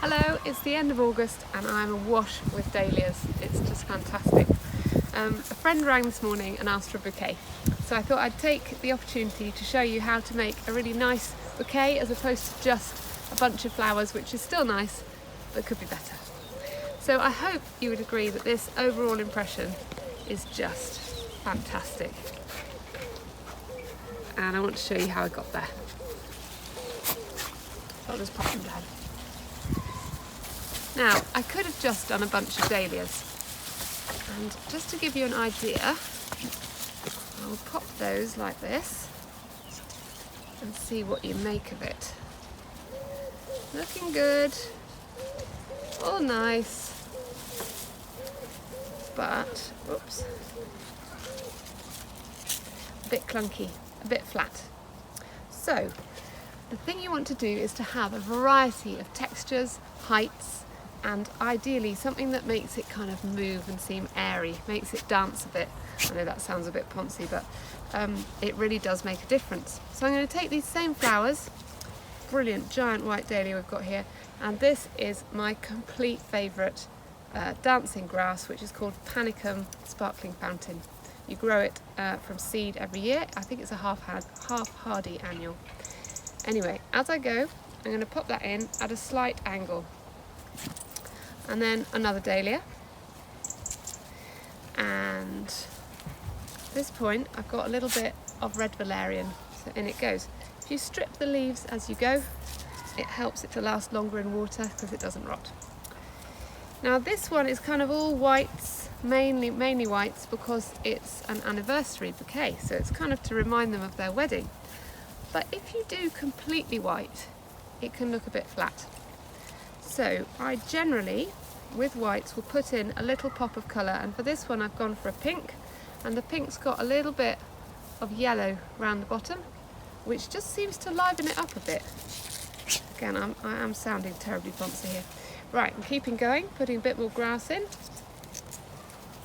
Hello, it's the end of August and I'm awash with dahlias. It's just fantastic. A friend rang this morning and asked for a bouquet. So I thought I'd take the opportunity to show you how to make a really nice bouquet as opposed to just a bunch of flowers, which is still nice, but could be better. So I hope you would agree that this overall impression is just fantastic. And I want to show you how I got there. So I'll just pop them down. Now, I could have just done a bunch of dahlias, and just to give you an idea, I'll pop those like this and see what you make of it. Looking good, all nice, but, oops, a bit clunky, a bit flat. So, the thing you want to do is to have a variety of textures, heights, and ideally something that makes it kind of move and seem airy, makes it dance a bit. I know that sounds a bit poncy, but it really does make a difference. So I'm going to take these same flowers, brilliant giant white dahlia we've got here, and this is my complete favourite dancing grass, which is called panicum sparkling fountain. You grow it from seed every year. I think it's a half hardy annual. Anyway, as I go, I'm going to pop that in at a slight angle. And then another dahlia, and at this point I've got a little bit of red valerian, so in it goes. If you strip the leaves as you go, it helps it to last longer in water because it doesn't rot. Now this one is kind of all whites, mainly whites, because it's an anniversary bouquet, so it's kind of to remind them of their wedding. But if you do completely white, it can look a bit flat. So I generally, with whites, will put in a little pop of colour, and for this one I've gone for a pink, and the pink's got a little bit of yellow around the bottom, which just seems to liven it up a bit. Again, I am sounding terribly fancy here. Right, I'm keeping going, putting a bit more grass in.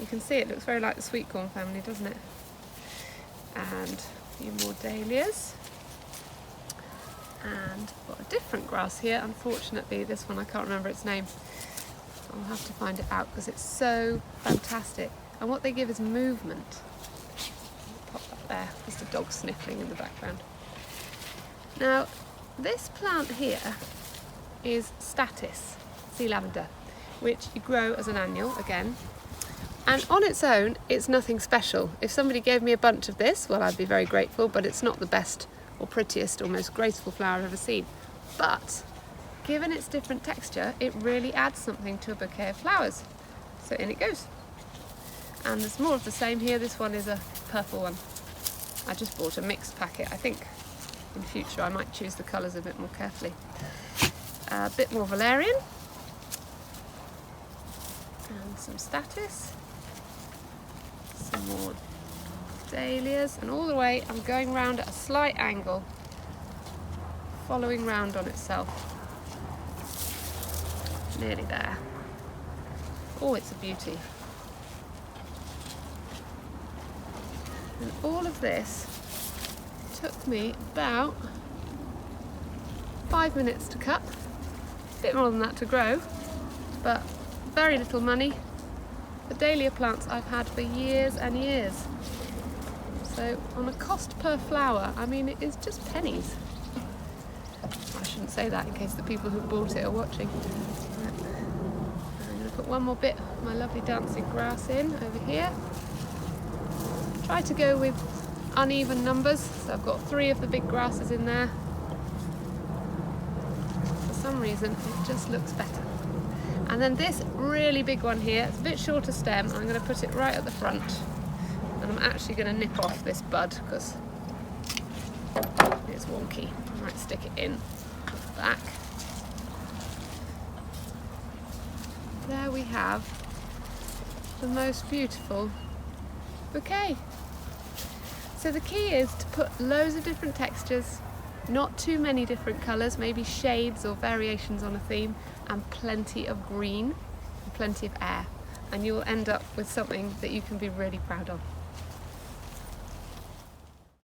You can see it looks very like the sweet corn family, doesn't it? And a few more dahlias. And got a different grass here, unfortunately this one I can't remember its name. I'll have to find it out because it's so fantastic, and what they give is movement. Pop that there, just a dog sniffling in the background. Now this plant here is statice, sea lavender, which you grow as an annual again, and on its own it's nothing special. If somebody gave me a bunch of this, well, I'd be very grateful, but it's not the best or prettiest or most graceful flower I've ever seen. But given its different texture, it really adds something to a bouquet of flowers. So in it goes. And there's more of the same here. This one is a purple one. I just bought a mixed packet. I think in future I might choose the colours a bit more carefully. A bit more valerian. And some statice. Some more dahlias, and all the way I'm going round at a slight angle, following round on itself. Nearly there. Oh, it's a beauty. And all of this took me about 5 minutes to cut, a bit more than that to grow, but very little money. The dahlia plants I've had for years and years. So on a cost per flower, I mean, it is just pennies. I shouldn't say that in case the people who bought it are watching. Right. I'm going to put one more bit of my lovely dancing grass in over here. Try to go with uneven numbers, so I've got 3 of the big grasses in there. For some reason, it just looks better. And then this really big one here, it's a bit shorter stem, I'm going to put it right at the front. And I'm actually going to nip off this bud because it's wonky. I might stick it in at the back. There we have the most beautiful bouquet. So the key is to put loads of different textures, not too many different colours, maybe shades or variations on a theme, and plenty of green and plenty of air. And you will end up with something that you can be really proud of.